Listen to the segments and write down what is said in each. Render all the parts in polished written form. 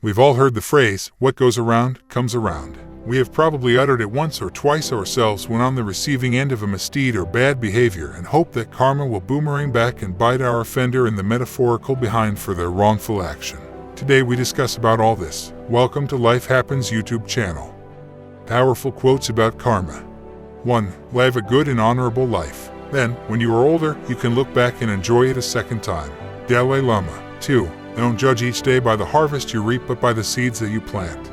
We've all heard the phrase, what goes around, comes around. We have probably uttered it once or twice ourselves when on the receiving end of a misdeed or bad behavior and hope that karma will boomerang back and bite our offender in the metaphorical behind for their wrongful action. Today we discuss about all this. Welcome to Life Happens YouTube channel. Powerful quotes about karma. 1. Live a good and honorable life. Then, when you are older, you can look back and enjoy it a second time. Dalai Lama. 2. Don't judge each day by the harvest you reap but by the seeds that you plant.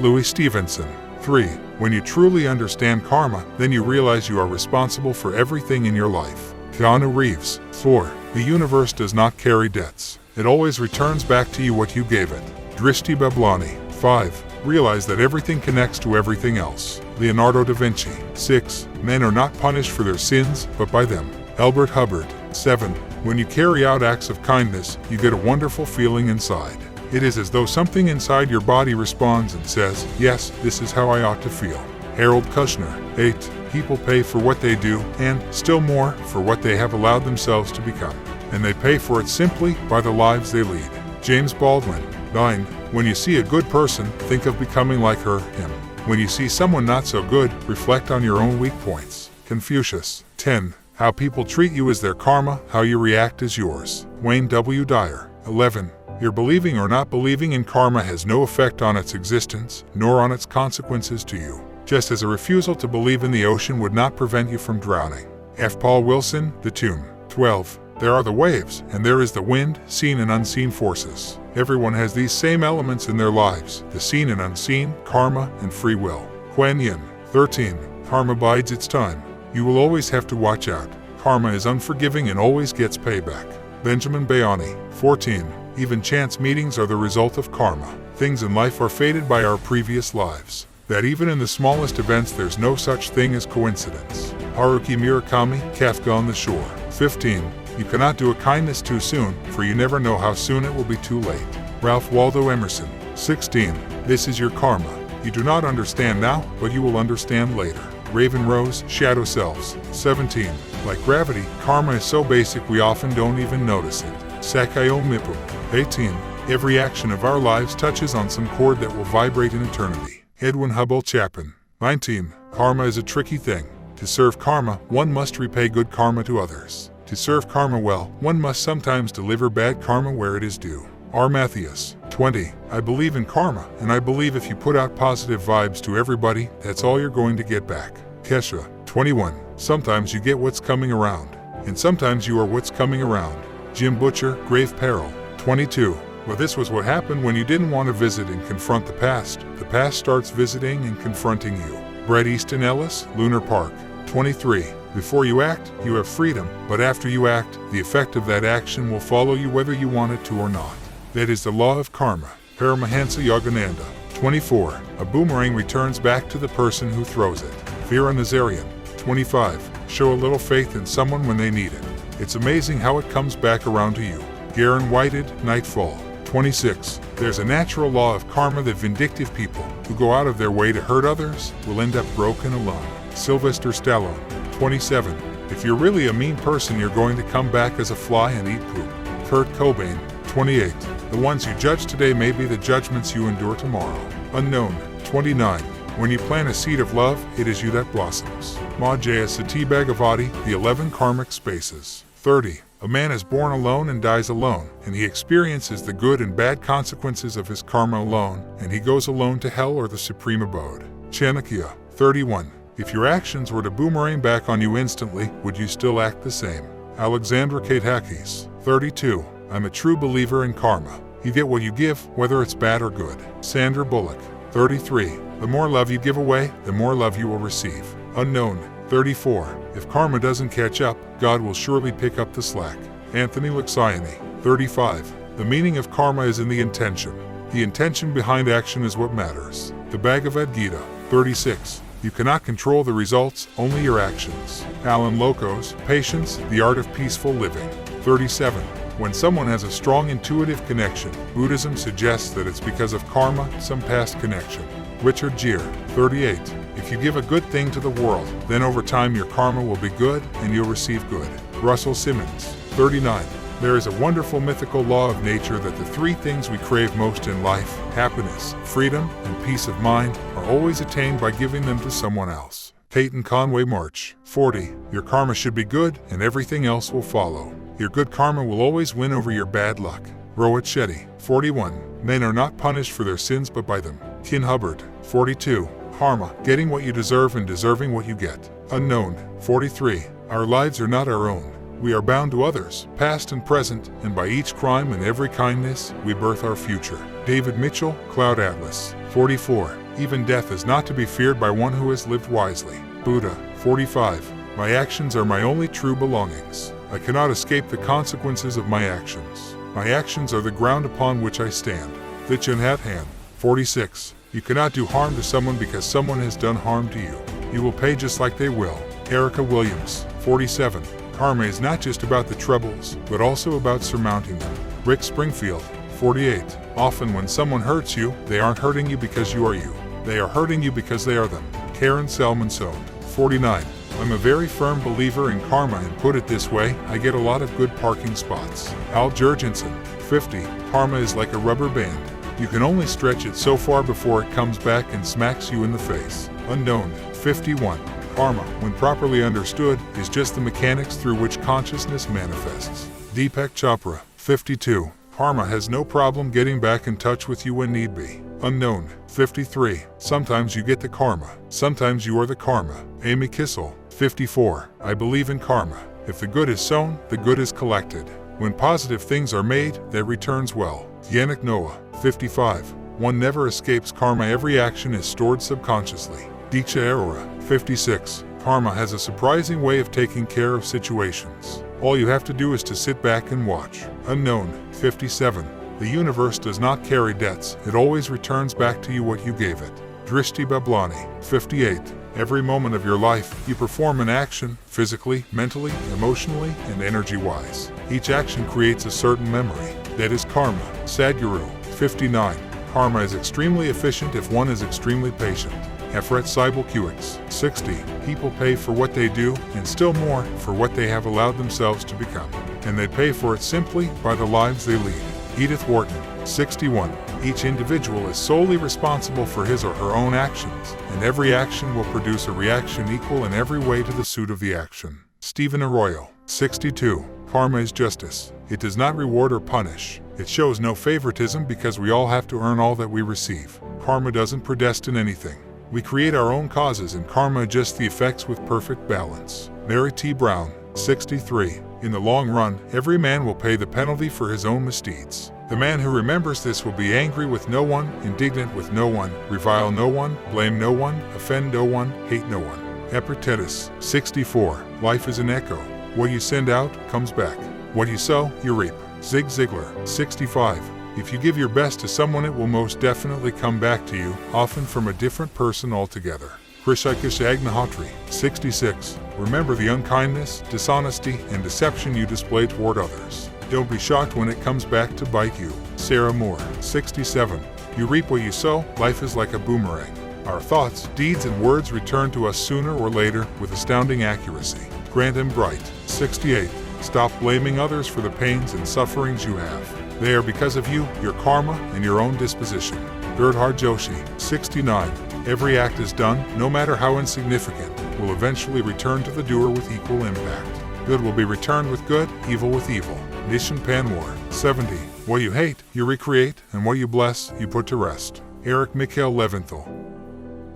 Louis Stevenson. 3. When you truly understand karma, then you realize you are responsible for everything in your life. Keanu Reeves. 4. The universe does not carry debts. It always returns back to you what you gave it. Drishti Bablani. 5. Realize that everything connects to everything else. Leonardo da Vinci. 6. Men are not punished for their sins, but by them. Albert Hubbard. 7. When you carry out acts of kindness, you get a wonderful feeling inside. It is as though something inside your body responds and says, yes, this is how I ought to feel. Harold Kushner. 8. People pay for what they do, and, still more, for what they have allowed themselves to become. And they pay for it simply by the lives they lead. James Baldwin. 9. When you see a good person, think of becoming like her, him. When you see someone not so good, reflect on your own weak points. Confucius. 10. How people treat you is their karma, how you react is yours. Wayne W. Dyer. 11. Your believing or not believing in karma has no effect on its existence, nor on its consequences to you, just as a refusal to believe in the ocean would not prevent you from drowning. F. Paul Wilson, The Tomb. 12. There are the waves, and there is the wind, seen and unseen forces. Everyone has these same elements in their lives, the seen and unseen, karma, and free will. Kuan Yin. 13. Karma bides its time. You will always have to watch out. Karma is unforgiving and always gets payback. Benjamin Bayani. 14. Even chance meetings are the result of karma. Things in life are fated by our previous lives. That even in the smallest events there's no such thing as coincidence. Haruki Murakami, Kafka on the Shore. 15. You cannot do a kindness too soon, for you never know how soon it will be too late. Ralph Waldo Emerson. 16. This is your karma. You do not understand now, but you will understand later. Raven Rose, Shadow Selves. 17. Like gravity, karma is so basic we often don't even notice it. Sakayo Mipu. 18. Every action of our lives touches on some chord that will vibrate in eternity. Edwin Hubble Chapin. 19. Karma is a tricky thing. To serve karma, one must repay good karma to others. To serve karma well, one must sometimes deliver bad karma where it is due. R. Mathias. 20. I believe in karma, and I believe if you put out positive vibes to everybody, that's all you're going to get back. Kesha. 21. Sometimes you get what's coming around, and sometimes you are what's coming around. Jim Butcher, Grave Peril. 22. Well, this was what happened when you didn't want to visit and confront the past. The past starts visiting and confronting you. Bret Easton Ellis, Lunar Park. 23. Before you act, you have freedom, but after you act, the effect of that action will follow you whether you want it to or not. That is the law of karma. Paramahansa Yogananda. 24. A boomerang returns back to the person who throws it. Vera Nazarian. 25. Show a little faith in someone when they need it. It's amazing how it comes back around to you. Garen Whited, Nightfall. 26. There's a natural law of karma that vindictive people, who go out of their way to hurt others, will end up broken alone. Sylvester Stallone. 27. If you're really a mean person, you're going to come back as a fly and eat poop. Kurt Cobain. 28. The ones you judge today may be the judgments you endure tomorrow. Unknown. 29. When you plant a seed of love, it is you that blossoms. Majaya Sati Bhagavati, The 11 Karmic Spaces. 30. A man is born alone and dies alone, and he experiences the good and bad consequences of his karma alone, and he goes alone to hell or the supreme abode. Chanakya. 31. If your actions were to boomerang back on you instantly, would you still act the same? Alexandra Kaitakis. 32. I'm a true believer in karma. You get what you give, whether it's bad or good. Sandra Bullock. 33. The more love you give away, the more love you will receive. Unknown. 34. If karma doesn't catch up, God will surely pick up the slack. Anthony Luxiani. 35. The meaning of karma is in the intention. The intention behind action is what matters. The Bhagavad Gita. 36. You cannot control the results, only your actions. Alan Locos, Patience, The Art of Peaceful Living. 37. When someone has a strong intuitive connection, Buddhism suggests that it's because of karma, some past connection. Richard Gere. 38. If you give a good thing to the world, then over time your karma will be good and you'll receive good. Russell Simmons. 39. There is a wonderful mythical law of nature that the three things we crave most in life, happiness, freedom, and peace of mind, are always attained by giving them to someone else. Peyton Conway March. 40. Your karma should be good, and everything else will follow. Your good karma will always win over your bad luck. Rohit Shetty. 41. Men are not punished for their sins but by them. Kin Hubbard. 42. Karma, getting what you deserve and deserving what you get. Unknown. 43. Our lives are not our own. We are bound to others, past and present, and by each crime and every kindness, we birth our future. David Mitchell, Cloud Atlas. 44. Even death is not to be feared by one who has lived wisely. Buddha. 45. My actions are my only true belongings. I cannot escape the consequences of my actions. My actions are the ground upon which I stand. Thich Nhat Hanh. 46. You cannot do harm to someone because someone has done harm to you. You will pay just like they will. Erica Williams. 47. Karma is not just about the troubles, but also about surmounting them. Rick Springfield. 48. Often when someone hurts you, they aren't hurting you because you are you. They are hurting you because they are them. Karen Salmonson. 49. I'm a very firm believer in karma, and put it this way, I get a lot of good parking spots. Al Jurgensen. 50. Karma is like a rubber band. You can only stretch it so far before it comes back and smacks you in the face. Unknown. 51. Karma, when properly understood, is just the mechanics through which consciousness manifests. Deepak Chopra. 52. Karma has no problem getting back in touch with you when need be. Unknown. 53. Sometimes you get the karma. Sometimes you are the karma. Amy Kissel. 54. I believe in karma. If the good is sown, the good is collected. When positive things are made, that returns well. Yannick Noah. 55. One never escapes karma. Every action is stored subconsciously. Diksha Arora. 56. Karma has a surprising way of taking care of situations. All you have to do is to sit back and watch. Unknown. 57. The universe does not carry debts. It always returns back to you what you gave it. Drishti Bablani. 58. Every moment of your life, you perform an action, physically, mentally, emotionally, and energy-wise. Each action creates a certain memory. That is karma. Sadhguru. 59. Karma is extremely efficient if one is extremely patient. Efrat Seibel-Kuix. 60. People pay for what they do, and still more, for what they have allowed themselves to become. And they pay for it simply by the lives they lead. Edith Wharton. 61. Each individual is solely responsible for his or her own actions, and every action will produce a reaction equal in every way to the suit of the action. Stephen Arroyo. 62. Karma is justice. It does not reward or punish. It shows no favoritism because we all have to earn all that we receive. Karma doesn't predestine anything. We create our own causes, and karma adjusts the effects with perfect balance. Mary T. Brown. 63. In the long run, every man will pay the penalty for his own misdeeds. The man who remembers this will be angry with no one, indignant with no one, revile no one, blame no one, offend no one, hate no one. Epictetus. 64. Life is an echo. What you send out, comes back. What you sow, you reap. Zig Ziglar. 65. If you give your best to someone, it will most definitely come back to you, often from a different person altogether. Hrishikesh Agnihotri. 66. Remember the unkindness, dishonesty, and deception you display toward others. Don't be shocked when it comes back to bite you. Sarah Moore. 67. You reap what you sow. Life is like a boomerang. Our thoughts, deeds, and words return to us sooner or later with astounding accuracy. Grant M. Bright. 68. Stop blaming others for the pains and sufferings you have. They are because of you, your karma, and your own disposition. Girdhar Joshi. 69. Every act is done, no matter how insignificant, will eventually return to the doer with equal impact. Good will be returned with good, evil with evil. Nishan Panwar. 70. What you hate, you recreate, and what you bless, you put to rest. Eric Mikhail Leventhal.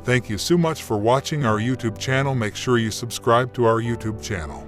Thank you so much for watching our YouTube channel. Make sure you subscribe to our YouTube channel.